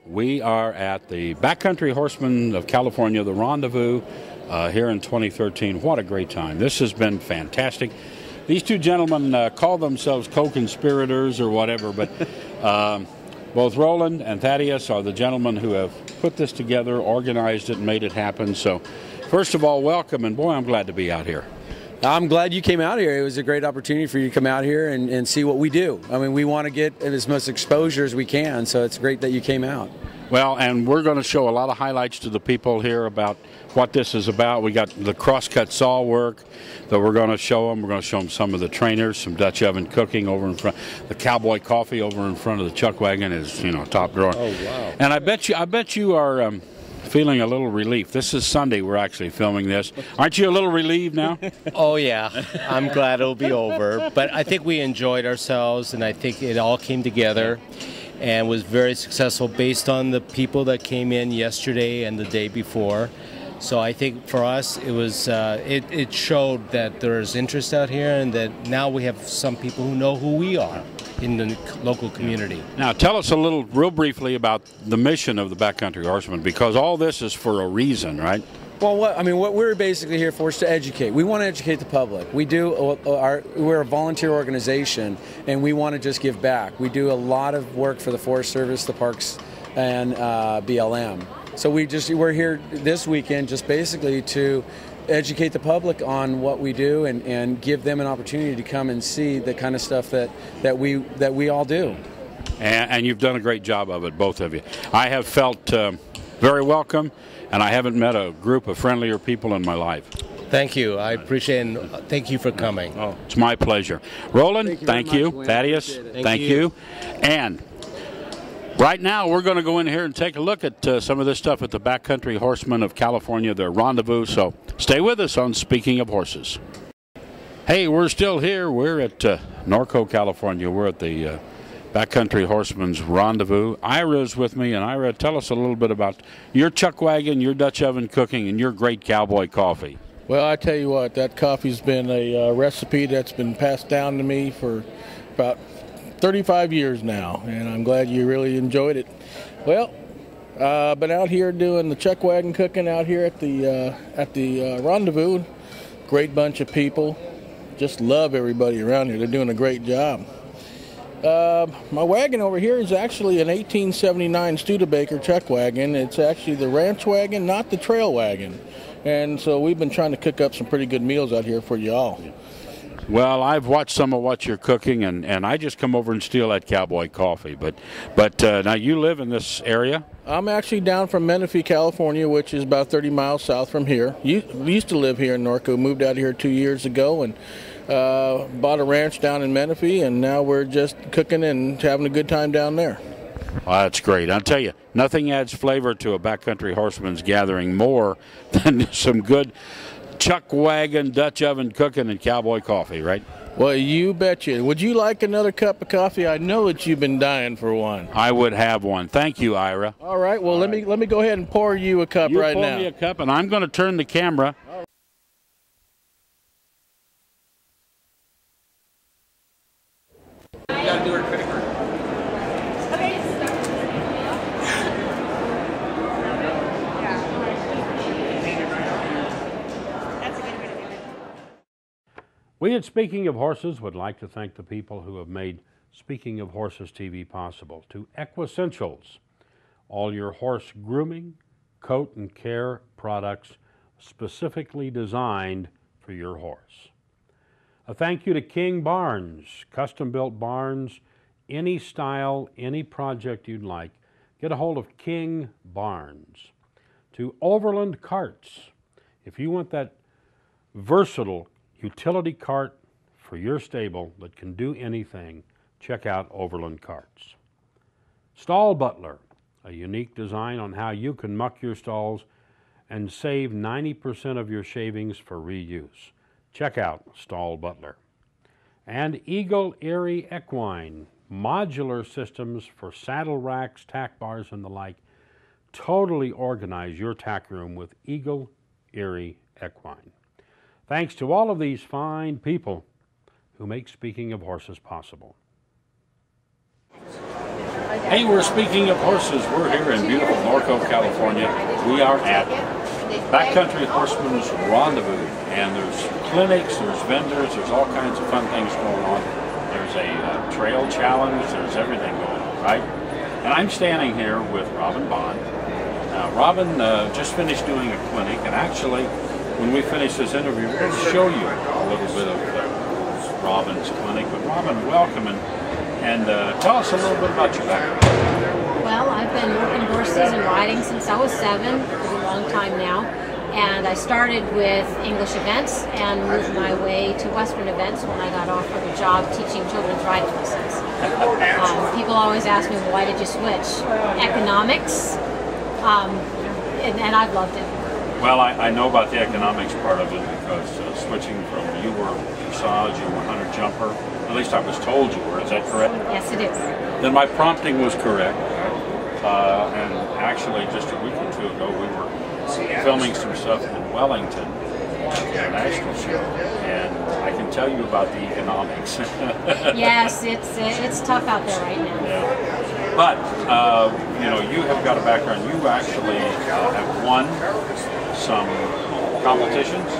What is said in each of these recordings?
We are at the Backcountry Horsemen of California, the Rendezvous, here in 2013. What a great time. This has been fantastic. These two gentlemen call themselves co-conspirators or whatever, but both Roland and Thaddeus are the gentlemen who have put this together, organized it, and made it happen. So, first of all, welcome, and boy, I'm glad to be out here. I'm glad you came out here. It was a great opportunity for you to come out here and see what we do. I mean, we want to get as much exposure as we can, so it's great that you came out. Well, and we're going to show a lot of highlights to the people here about what this is about. We got the crosscut saw work that we're going to show them. We're going to show them some of the trainers, some Dutch oven cooking over in front. The cowboy coffee over in front of the chuck wagon is, top drawer. Oh, wow. And I bet you are feeling a little relief. This is Sunday. We're actually filming this. Aren't you a little relieved now? Oh, yeah. I'm glad it'll be over. But I think we enjoyed ourselves, and I think it all came together and was very successful based on the people that came in yesterday and the day before. So I think for us, it was it showed that there's interest out here, and that now we have some people who know who we are in the local community. Now, tell us real briefly about the mission of the Backcountry Horsemen, because all this is for a reason, right? Well, what we're basically here for is to educate. We want to educate the public. We're a volunteer organization, and we want to just give back. We do a lot of work for the Forest Service, the parks, and BLM. So we're here this weekend just basically to educate the public on what we do and give them an opportunity to come and see the kind of stuff that we all do. And you've done a great job of it, both of you. I have felt very welcome, and I haven't met a group of friendlier people in my life. Thank you. I appreciate it, and thank you for coming. Oh, it's my pleasure. Roland, thank you. Thaddeus, thank you. And right now, we're going to go in here and take a look at some of this stuff at the Backcountry Horsemen of California, their rendezvous. So stay with us on Speaking of Horses. Hey, we're still here. We're at Norco, California. We're at the Backcountry Horsemen's Rendezvous. Ira's with me, and Ira, tell us a little bit about your chuck wagon, your Dutch oven cooking, and your great cowboy coffee. Well, I tell you what, that coffee's been a recipe that's been passed down to me for about 35 years now, and I'm glad you really enjoyed it. Well, been out here doing the chuck wagon cooking out here at the Rendezvous. Great bunch of people. Just love everybody around here. They're doing a great job. My wagon over here is actually an 1879 Studebaker chuck wagon. It's actually the ranch wagon, not the trail wagon. And so we've been trying to cook up some pretty good meals out here for you all. Well, I've watched some of what you're cooking, and I just come over and steal that cowboy coffee. But now you live in this area? I'm actually down from Menifee, California, which is about 30 miles south from here. We used to live here in Norco, moved out here 2 years ago, and bought a ranch down in Menifee, and now we're just cooking and having a good time down there. Well, that's great. I'll tell you, nothing adds flavor to a Backcountry Horseman's gathering more than some good chuck wagon, Dutch oven cooking, and cowboy coffee, right? Well, you betcha. Would you like another cup of coffee? I know that you've been dying for one. I would have one. Thank you, Ira. All right. Well, let me go ahead and pour you a cup right now. You pour me a cup, and I'm going to turn the camera. You got to do her credit card. We at Speaking of Horses would like to thank the people who have made Speaking of Horses TV possible. To Equessentials, all your horse grooming, coat and care products specifically designed for your horse. A thank you to King Barns, custom-built barns, any style, any project you'd like. Get a hold of King Barns. To Overland Carts, if you want that versatile utility cart for your stable that can do anything, check out Overland Carts. Stall Butler, a unique design on how you can muck your stalls and save 90% of your shavings for reuse. Check out Stall Butler. And Eagle Erie Equine, modular systems for saddle racks, tack bars, and the like. Totally organize your tack room with Eagle Erie Equine. Thanks to all of these fine people who make Speaking of Horses possible. Hey, we're speaking of horses. We're here in beautiful Norco, California. We are at Backcountry Horsemen's Rendezvous, and there's clinics, there's vendors, there's all kinds of fun things going on. There's a trail challenge, there's everything going on, right? And I'm standing here with Robin Bond. Now, Robin just finished doing a clinic, and actually, when we finish this interview, we're going to show you a little bit of Robin's clinic. But Robin, welcome, and tell us a little bit about your background. Well, I've been working horses and riding since I was 7, a long time now. And I started with English events and moved my way to Western events when I got offered a job teaching children's riding lessons. People always ask me, well, why did you switch? Economics, and I've loved it. Well, I know about the economics part of it because switching from you were dressage, you were hunter jumper, at least I was told you were, is that correct? Yes, it is. Then my prompting was correct. And actually just a week or two ago we were filming some stuff in Wellington at a national show, and I can tell you about the economics. Yes, it's tough out there right now. Yeah. But, you know, you have got a background. You actually have won some competitions.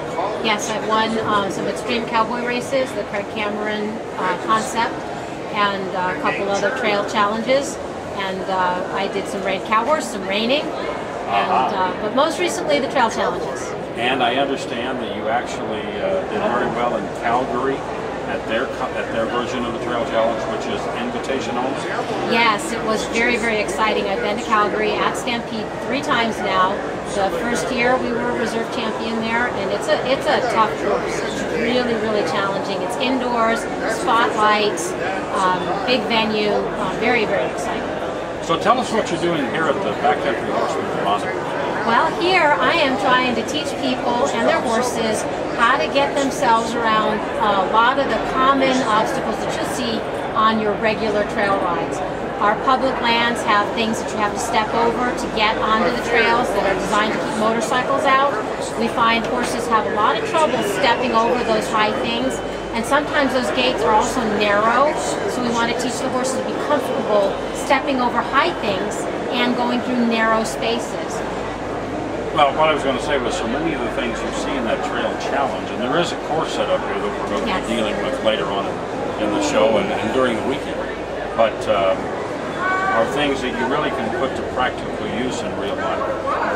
Yes, I've won some extreme cowboy races, the Craig Cameron concept, and a couple other trail challenges. And I did some cow horse, some reining, and, but most recently the trail challenges. And I understand that you actually did very well in Calgary at their version of the trail challenge, which is invitation only. Yes, it was very, very exciting. I've been to Calgary at Stampede 3 times now. The first year we were reserve champion there, and it's a tough course. It's really, really challenging. It's indoors, spotlights, big venue, very, very exciting. So tell us what you're doing here at the Backcountry Horsemen's Rendezvous. Well, here I am trying to teach people and their horses how to get themselves around a lot of the common obstacles that you'll see on your regular trail rides. Our public lands have things that you have to step over to get onto the trails that are designed to keep motorcycles out. We find horses have a lot of trouble stepping over those high things, and sometimes those gates are also narrow, so we want to teach the horses to be comfortable stepping over high things and going through narrow spaces. Well, what I was going to say was so many of the things you see in that trail challenge, and there is a course set up here that we're going to be dealing with later on in the show and during the weekend, but are things that you really can put to practical use in real life.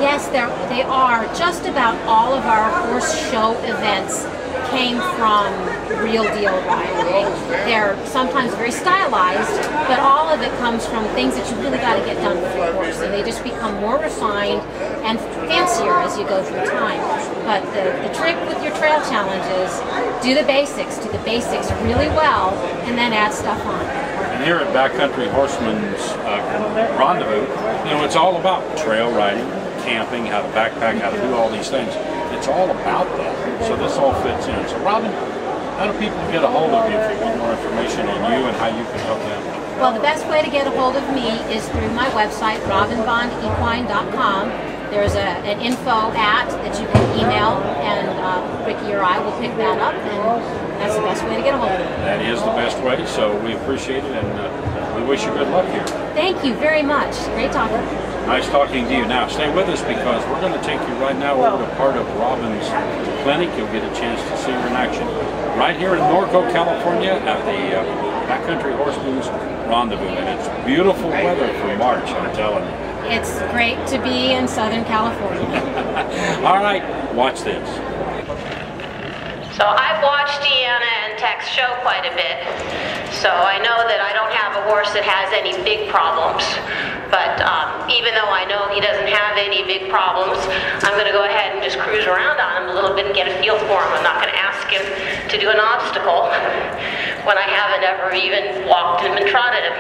Yes, they are. Just about all of our horse show events came from real deal riding. They're sometimes very stylized, but all of it comes from things that you really got to get done with your horse, and they just become more refined and fancier as you go through time. But the trick with your trail challenges, do the basics really well, and then add stuff on. And here at Backcountry Horsemen's Rendezvous, you know, it's all about trail riding, camping, how to backpack, how to do all these things. It's all about that. So this all fits in. So Robin, how do people get a hold of you if they want more information on you and how you can help them? Well, the best way to get a hold of me is through my website, robinbondequine.com. There's an info that you can email, and Ricky or I will pick that up, and that's the best way to get a hold of me. That is the best way, so we appreciate it, and we wish you good luck here. Thank you very much. Great talking. Nice talking to you. Now, stay with us because we're going to take you right now over to part of Robin's clinic. You'll get a chance to see her in action right here in Norco, California at the Backcountry Horsemen's Rendezvous. And it's beautiful weather for March, I'm telling you. It's great to be in Southern California. All right, watch this. So I've watched Deanna and Tex show quite a bit, so I know that I don't have a horse that has any big problems. But even though I know he doesn't have any big problems, I'm going to go ahead and just cruise around on him a little bit and get a feel for him. I'm not going to ask him to do an obstacle when I haven't ever even walked him and trotted him.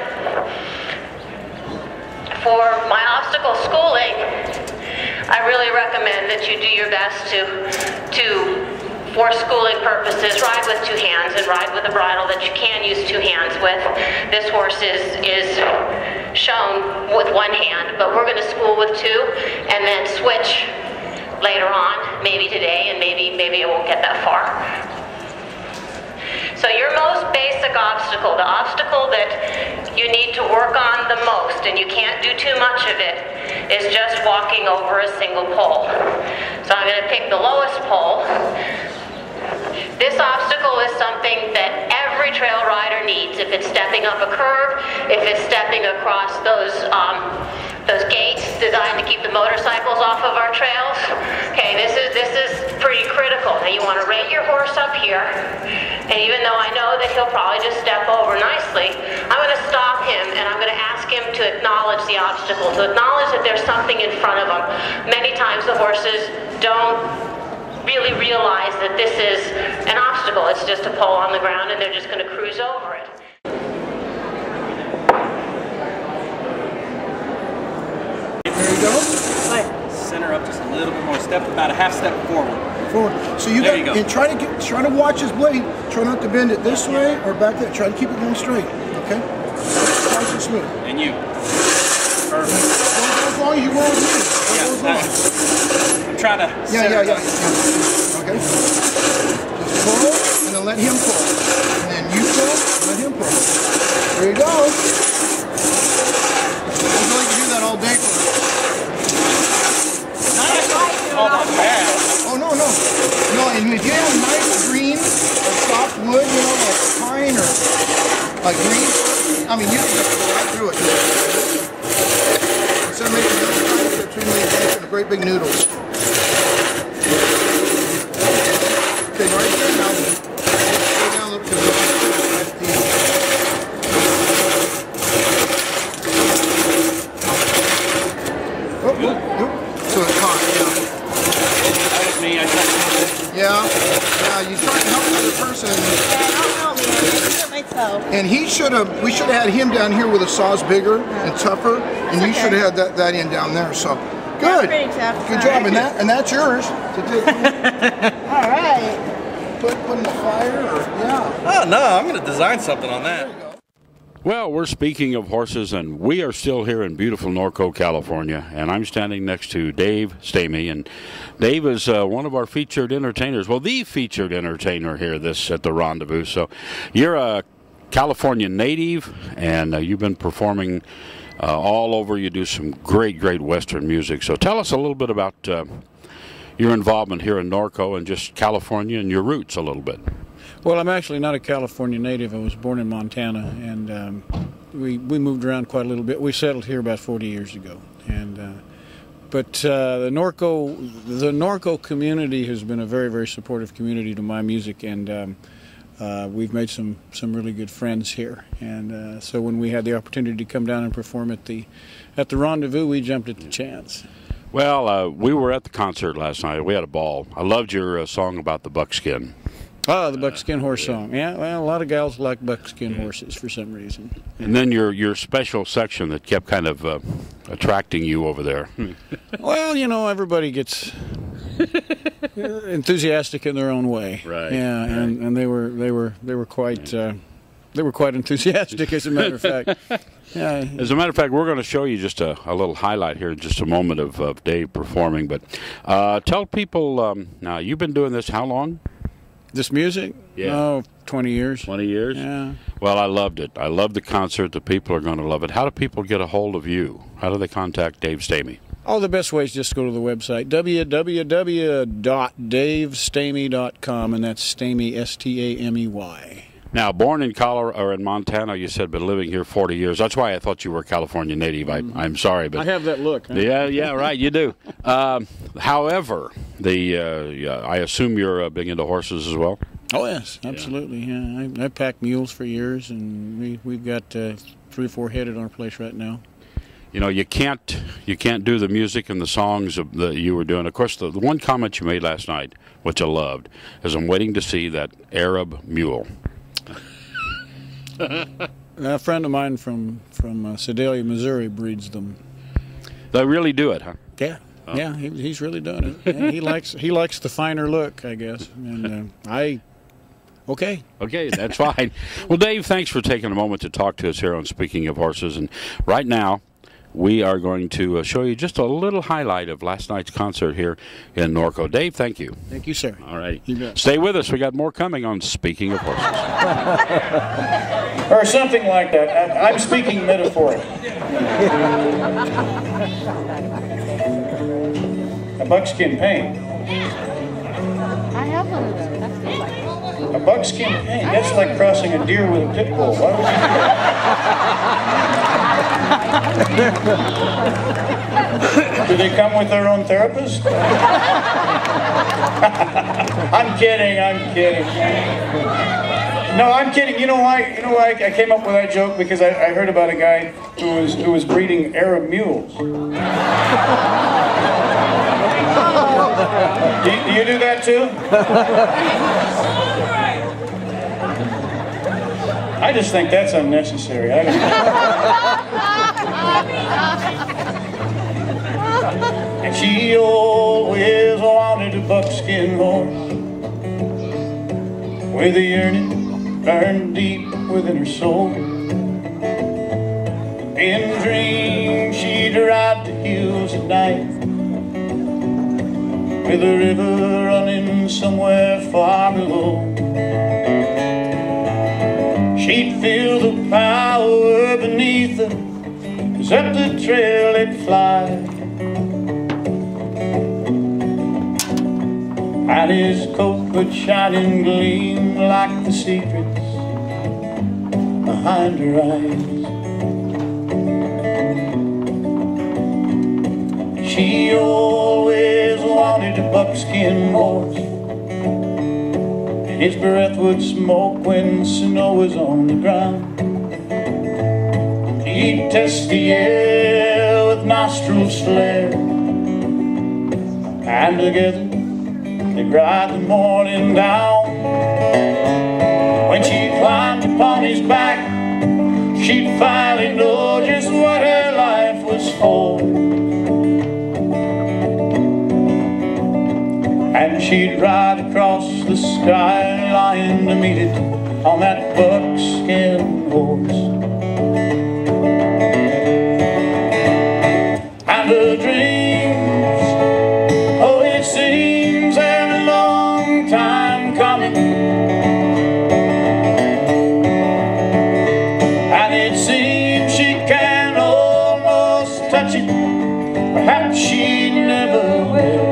For my obstacle schooling, I really recommend that you do your best to for schooling purposes, ride with 2 hands and ride with a bridle that you can use 2 hands with. This horse is shown with 1 hand, but we're going to school with 2 and then switch later on, maybe today, and maybe it won't get that far. So your most basic obstacle, the obstacle that you need to work on the most, and you can't do too much of it, is just walking over a single pole. So I'm going to pick the lowest pole. This obstacle is something that every trail rider needs. If it's stepping up a curve, if it's stepping across those gates designed to keep the motorcycles off of our trails. Okay, this is pretty critical. Now you want to rate your horse up here, and even though I know that he'll probably just step over nicely, I'm going to stop him and I'm going to ask him to acknowledge the obstacle, to acknowledge that there's something in front of him. Many times the horses don't really realize that this is an obstacle. It's just a pole on the ground and they're just going to cruise over it. There you go. Right. Center up just a little bit more. Step about a half step forward. Forward. So you there got, you go. And try to watch his blade. Try not to bend it this way or back there. Try to keep it going straight. Okay. Nice and smooth. And you. Perfect. Don't go as long as you will with me. Don't go as long. I'm trying to. Yeah. Okay. Just pull and then let him pull. And then you pull, let him pull. There you go. I feel like you do that all day for us. Oh, not bad. Oh, no. No, and if you have nice green or soft wood, you know, like pine or like green, I mean, you can just go right through it. Instead of making little pine strips, we make making great big noodles. Okay, right there now. Go down a little bit. So it caught, yeah. That was me. I touched it. Yeah, you try to help another person. Yeah, don't help me. I did it myself. And we should have had him down here with the saws bigger and tougher, and you should have had that end down there. So, good. That's pretty tough. Good job, and that's yours to take. All right. Put in the fire, or yeah. Oh no, I'm going to design something on that. Well, we're speaking of horses, and we are still here in beautiful Norco, California, and I'm standing next to Dave Stamey, and Dave is one of our featured entertainers. Well, the featured entertainer here at the Rendezvous. So you're a California native, and you've been performing all over. You do some great Western music. So tell us a little bit about your involvement here in Norco and just California and your roots a little bit. Well, I'm actually not a California native. I was born in Montana, and we moved around quite a little bit. We settled here about 40 years ago, and but the Norco community has been a very supportive community to my music, and we've made some really good friends here. And so when we had the opportunity to come down and perform at the Rendezvous, we jumped at the chance. Well, we were at the concert last night. We had a ball. I loved your song about the buckskin. Oh, the buckskin horse song. Yeah, well, a lot of gals like buckskin horses for some reason. And then your special section that kept kind of attracting you over there. Well, you know, everybody gets enthusiastic in their own way. Right. Yeah, right. And they were quite enthusiastic, as a matter of fact. Yeah. As a matter of fact, we're going to show you just a little highlight here in just a moment of Dave performing. But tell people, now you've been doing this how long? This music? Yeah. Oh, 20 years. 20 years? Yeah. Well, I loved it. I loved the concert. The people are going to love it. How do people get a hold of you? How do they contact Dave Stamey? Oh, the best way is just go to the website, www.davestamey.com, and that's Stamey, S-T-A-M-E-Y. Now, born in Colorado or in Montana, you said, but living here 40 years. That's why I thought you were a California native. I'm sorry, but I have that look. Huh? Yeah, right. You do. However, I assume you're big into horses as well. Oh yes, absolutely. Yeah, I packed mules for years, and we've got 3 or 4 headed on our place right now. You know, you can't do the music and the songs that you were doing. Of course, the one comment you made last night, which I loved, is I'm waiting to see that Arab mule. A friend of mine from Sedalia, Missouri, breeds them. They really do it, huh? Yeah, oh. Yeah, he's really doing it. Yeah, he likes the finer look, I guess. And okay. Okay, that's fine. Well, Dave, thanks for taking a moment to talk to us here on Speaking of Horses. And right now, we are going to show you just a little highlight of last night's concert here in Norco. Dave, thank you. Thank you, sir. All right. Stay with us. We got more coming on Speaking of Horses. Or something like that. I'm speaking metaphorically. A buckskin paint. I have one of those. That's good. A buckskin paint. That's like crossing a deer with a pit bull. Why would you do that? Do they come with their own therapist? I'm kidding. I'm kidding. No, I'm kidding. You know why? You know why I came up with that joke? Because I heard about a guy who was breeding Arab mules. Do you do that too? I just think that's unnecessary. I don't know. And she always wanted a buckskin horse with a yearning burned deep within her soul. In dreams she'd ride the hills at night, with a river running somewhere far below. She'd feel the power beneath her as up the trail they'd fly, and his coat would shine and gleam like the secrets behind her eyes. She always wanted a buckskin horse, and his breath would smoke when snow was on the ground. He'd test the air with nostrils flared, and together they'd ride the morning down. When she climbed upon his back, she'd finally know just what her life was for. And she'd ride across the skyline to meet it on that buckskin horse. And her dreams, oh, it seems a long time coming, and it seems she can almost touch it. Perhaps she never will.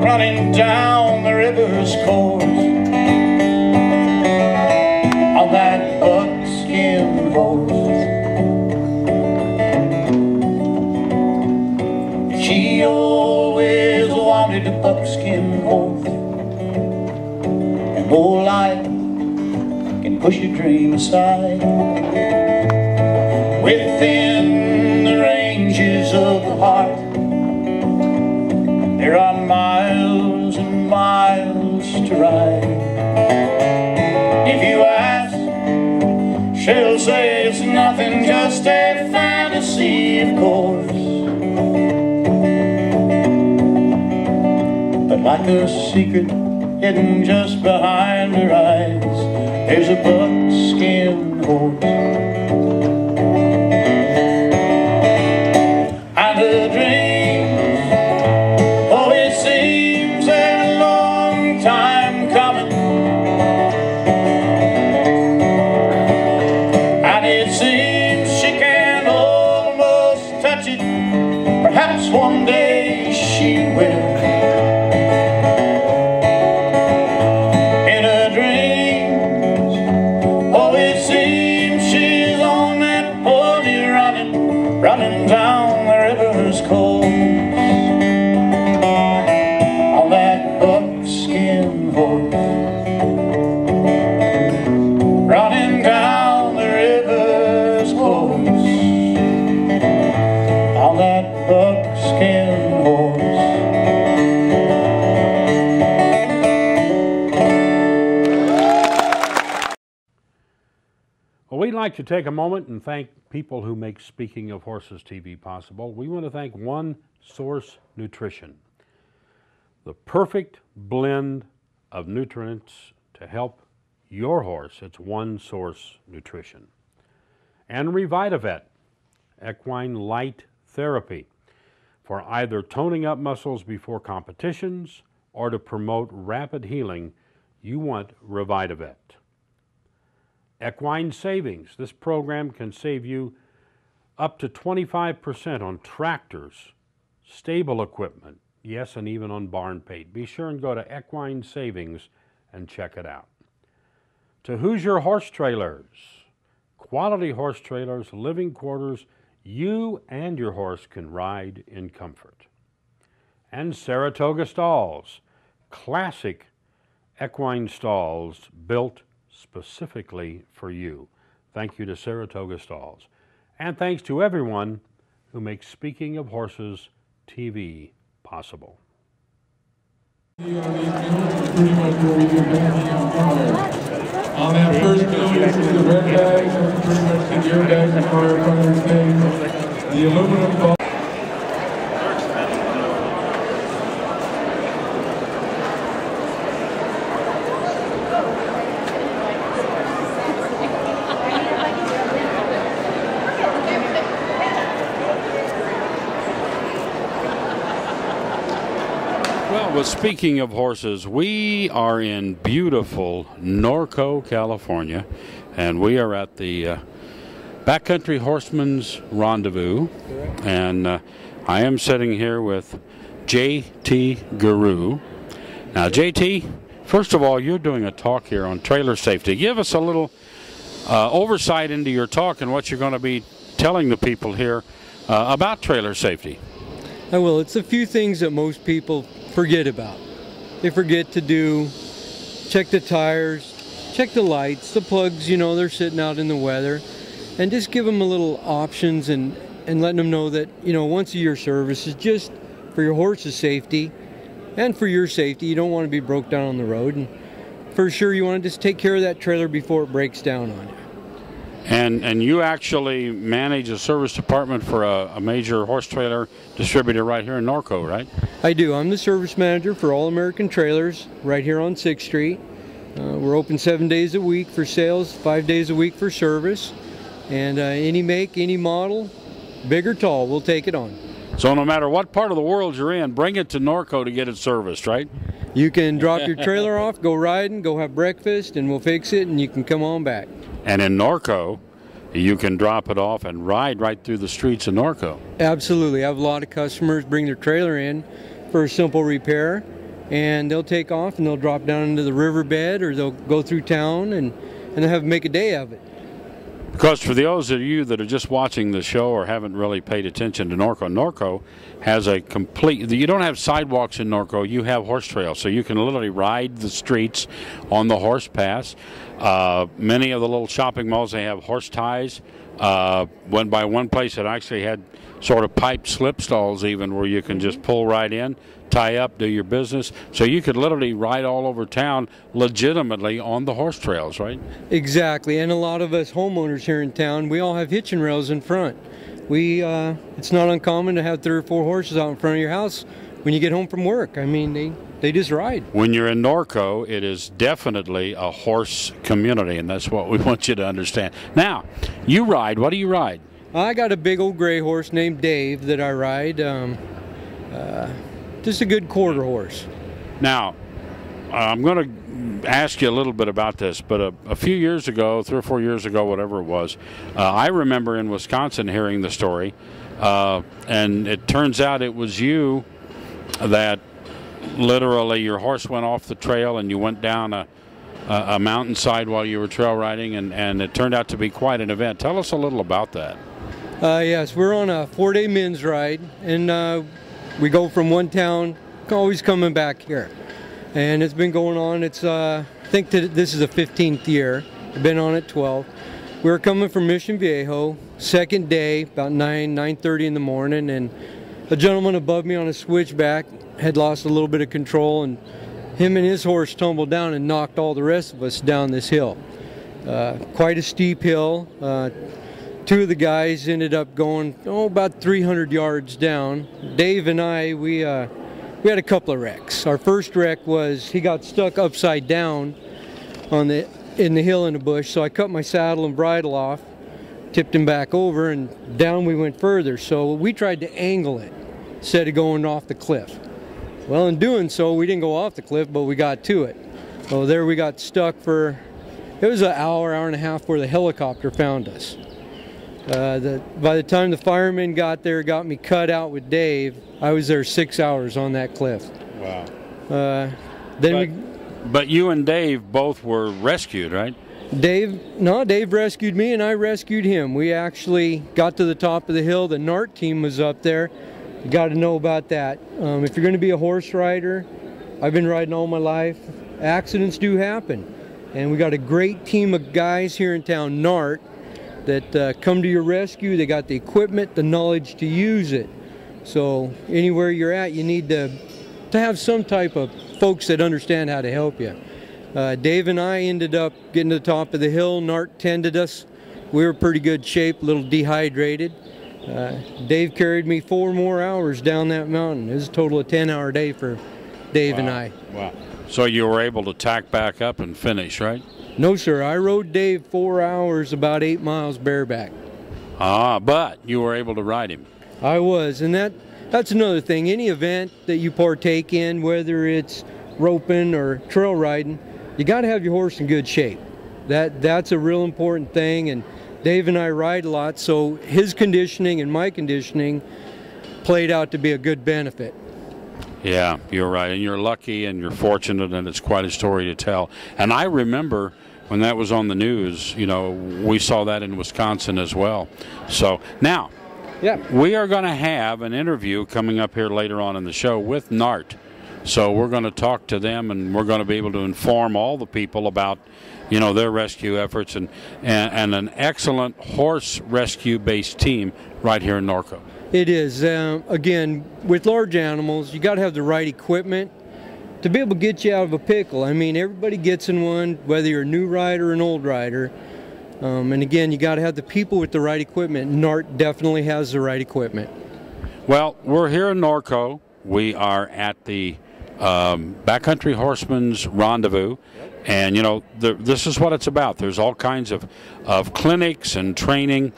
Running down the river's course on that buckskin horse. She always wanted a buckskin horse, and old life can push your dream aside. Within the ranges of the heart, there are miles and miles to ride. If you ask, she'll say it's nothing, just a fantasy, of course. But like a secret hidden just behind her eyes, there's a buckskin horse. And her dream, perhaps one day she will. In her dreams, oh, it seems she's on that pony running down the river's course on that buckskin horse, running down the river's course on that buckskin horse. Well, we'd like to take a moment and thank people who make Speaking of Horses TV possible. We want to thank One Source Nutrition. The perfect blend of nutrients to help your horse. It's one source nutrition. And Revitavet, equine light therapy, for either toning up muscles before competitions or to promote rapid healing. You want Revitavet. Equine Savings. This program can save you up to 25% on tractors, stable equipment, yes, and even on barn paint. Be sure and go to Equine Savings and check it out. To Hoosier Horse Trailers. Quality horse trailers, living quarters, you and your horse can ride in comfort. And Saratoga Stalls. Classic equine stalls built specifically for you. Thank you to Saratoga Stalls. And thanks to everyone who makes Speaking of Horses TV possible. On that first bill, you see the red bags, that's pretty much the gear bags the firefighters take. The aluminum ball. Well, speaking of horses, we are in beautiful Norco, California, and we are at the Backcountry Horsemen's Rendezvous. And I am sitting here with J.T. Guru. Now, J.T., first of all, you're doing a talk here on trailer safety. Give us a little oversight into your talk and what you're going to be telling the people here about trailer safety. I will. It's a few things that most people forget about. They forget to do, check the tires, check the lights, the plugs, you know, they're sitting out in the weather, and just give them a little options and letting them know that, you know, once a year service is just for your horse's safety and for your safety. You don't want to be broke down on the road, and for sure you want to just take care of that trailer before it breaks down on you. And you actually manage a service department for a major horse trailer distributor right here in Norco, right? I do. I'm the service manager for All American Trailers right here on 6th Street. We're open 7 days a week for sales, 5 days a week for service. And any make, any model, big or tall, we'll take it on. So no matter what part of the world you're in, bring it to Norco to get it serviced, right? You can drop your trailer off, go riding, go have breakfast, and we'll fix it, and you can come on back. And in Norco, you can drop it off and ride right through the streets of Norco. Absolutely. I have a lot of customers bring their trailer in for a simple repair, and they'll take off and they'll drop down into the riverbed, or they'll go through town and they'll make a day of it. Because for those of you that are just watching the show or haven't really paid attention to Norco, Norco has a complete, you don't have sidewalks in Norco, you have horse trails. So you can literally ride the streets on the horse paths. Many of the little shopping malls, they have horse ties. Went by one place that actually had sort of piped slip stalls even, where you can just pull right in, tie up, do your business. So you could literally ride all over town legitimately on the horse trails, right? Exactly. And a lot of us homeowners here in town, we all have hitching rails in front. It's not uncommon to have 3 or 4 horses out in front of your house when you get home from work. I mean, they just ride. When you're in Norco, it is definitely a horse community, and that's what we want you to understand. Now, you ride. What do you ride? I got a big old gray horse named Dave that I ride. Just a good quarter horse. Now, I'm going to ask you a little bit about this, but a few years ago, 3 or 4 years ago, whatever it was, I remember in Wisconsin hearing the story, and it turns out it was you that literally your horse went off the trail and you went down a mountainside while you were trail riding, and it turned out to be quite an event. Tell us a little about that. Yes, we're on a 4-day men's ride, and we go from one town, always coming back here. And it's been going on, I think that this is the 15th year. I've been on it 12. We were coming from Mission Viejo, second day, about 9:30 in the morning, and a gentleman above me on a switchback had lost a little bit of control, and him and his horse tumbled down and knocked all the rest of us down this hill. Quite a steep hill. 2 of the guys ended up going about 300 yards down. Dave and I, we we had a couple of wrecks. Our first wreck was he got stuck upside down in the hill in the bush, so I cut my saddle and bridle off, tipped him back over, and down we went further. So we tried to angle it instead of going off the cliff. Well, in doing so, we didn't go off the cliff, but we got to it. Well, there we got stuck for, it was an hour and a half where the helicopter found us. By the time the firemen got there, got me cut out with Dave, I was there 6 hours on that cliff. Wow. But you and Dave both were rescued, right? Dave rescued me and I rescued him. We actually got to the top of the hill. The NART team was up there. You got to know about that. If you're going to be a horse rider, I've been riding all my life. Accidents do happen. And we got a great team of guys here in town, NART, that come to your rescue. They got the equipment, the knowledge to use it. So anywhere you're at, you need to have some type of folks that understand how to help you. Dave and I ended up getting to the top of the hill. NART tended us. We were in pretty good shape, a little dehydrated. Dave carried me 4 more hours down that mountain. It was a total of 10-hour day for Dave and I. Wow. So you were able to tack back up and finish, right? No, sir. I rode Dave 4 hours, about 8 miles bareback. But you were able to ride him. I was, and that's another thing. Any event that you partake in, whether it's roping or trail riding, you got to have your horse in good shape. That's a real important thing, and Dave and I ride a lot, so his conditioning and my conditioning played out to be a good benefit. Yeah, you're right, and you're lucky and you're fortunate, and it's quite a story to tell. And I remember when that was on the news, you know, we saw that in Wisconsin as well. So now, we are going to have an interview coming up here later on in the show with NART. So we're going to talk to them, and we're going to be able to inform all the people about, you know, their rescue efforts and an excellent horse rescue-based team right here in Norco. It is. Again, with large animals, you got to have the right equipment to be able to get you out of a pickle. I mean, everybody gets in one, whether you're a new rider or an old rider. And again, you got to have the people with the right equipment. NART definitely has the right equipment. Well, we're here in Norco. We are at the Backcountry Horsemen's Rendezvous, and you know, this is what it's about. There's all kinds of clinics and training,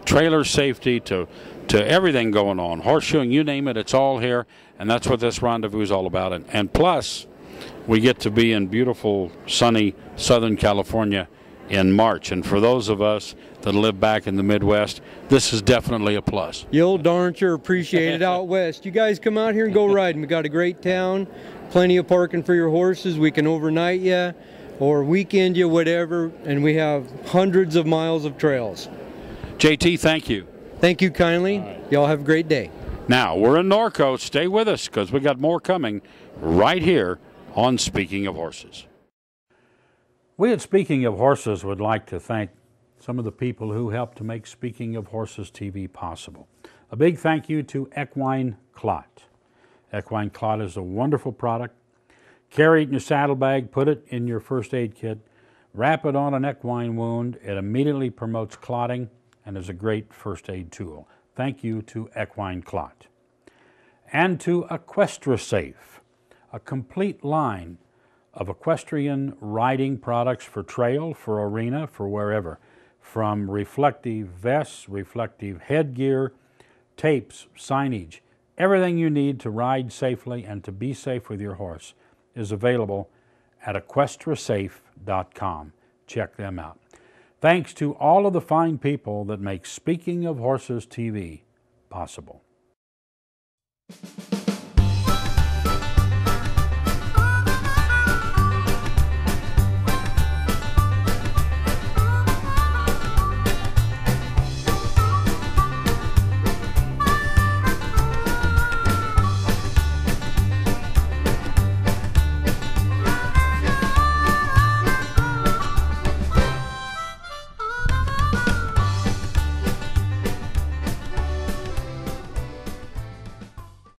trailer safety to everything going on, horseshoeing, you name it, it's all here, and that's what this rendezvous is all about. And plus, we get to be in beautiful, sunny Southern California in March, and for those of us that live back in the Midwest, this is definitely a plus. You'll darn sure appreciate it out west. You guys come out here and go riding. We got a great town, plenty of parking for your horses. We can overnight you or weekend you, whatever, and we have hundreds of miles of trails. JT, thank you. Thank you kindly. Y'all have a great day. Now, we're in Norco. Stay with us because we got more coming right here on Speaking of Horses. We at Speaking of Horses would like to thank some of the people who helped to make Speaking of Horses TV possible. A big thank you to Equine Clot. Equine Clot is a wonderful product. Carry it in your saddlebag, put it in your first aid kit, wrap it on an equine wound. It immediately promotes clotting and is a great first aid tool. Thank you to Equine Clot. And to EquestraSafe, a complete line of equestrian riding products for trail, for arena, for wherever. From reflective vests, reflective headgear, tapes, signage, everything you need to ride safely and to be safe with your horse is available at EquestraSafe.com. Check them out. Thanks to all of the fine people that make Speaking of Horses TV possible.